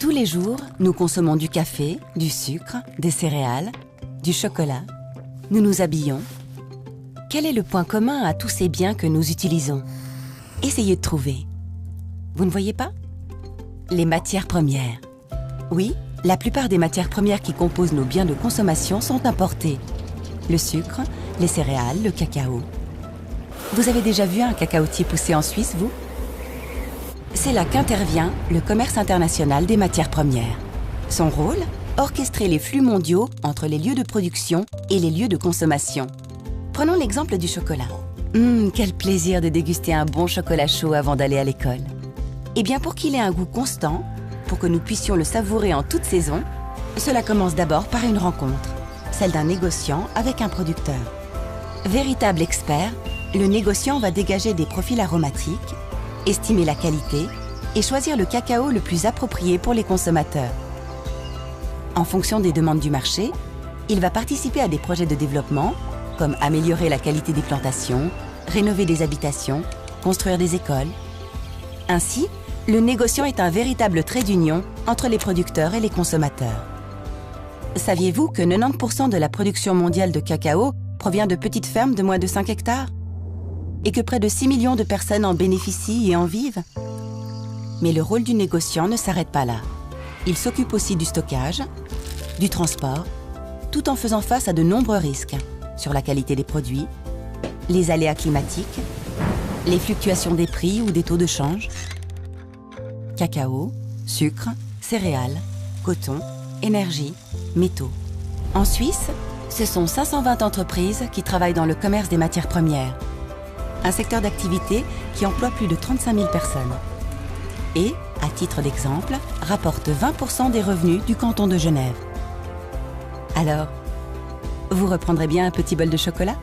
Tous les jours, nous consommons du café, du sucre, des céréales, du chocolat. Nous nous habillons. Quel est le point commun à tous ces biens que nous utilisons? Essayez de trouver. Vous ne voyez pas? Les matières premières. Oui, la plupart des matières premières qui composent nos biens de consommation sont importées. Le sucre, les céréales, le cacao. Vous avez déjà vu un cacaotier pousser en Suisse, vous? C'est là qu'intervient le commerce international des matières premières. Son rôle? Orchestrer les flux mondiaux entre les lieux de production et les lieux de consommation. Prenons l'exemple du chocolat. Quel plaisir de déguster un bon chocolat chaud avant d'aller à l'école. Eh bien, pour qu'il ait un goût constant, pour que nous puissions le savourer en toute saison, cela commence d'abord par une rencontre, celle d'un négociant avec un producteur. Véritable expert, le négociant va dégager des profils aromatiques, estimer la qualité et choisir le cacao le plus approprié pour les consommateurs. En fonction des demandes du marché, il va participer à des projets de développement, comme améliorer la qualité des plantations, rénover des habitations, construire des écoles. Ainsi, le négociant est un véritable trait d'union entre les producteurs et les consommateurs. Saviez-vous que 90% de la production mondiale de cacao provient de petites fermes de moins de 5 hectares? Et que près de 6 millions de personnes en bénéficient et en vivent? Mais le rôle du négociant ne s'arrête pas là. Il s'occupe aussi du stockage, du transport, tout en faisant face à de nombreux risques sur la qualité des produits, les aléas climatiques, les fluctuations des prix ou des taux de change. Cacao, sucre, céréales, coton, énergie, métaux. En Suisse, ce sont 520 entreprises qui travaillent dans le commerce des matières premières, un secteur d'activité qui emploie plus de 35 000 personnes. Et, à titre d'exemple, rapporte 20% des revenus du canton de Genève. Alors, vous reprendrez bien un petit bol de chocolat ?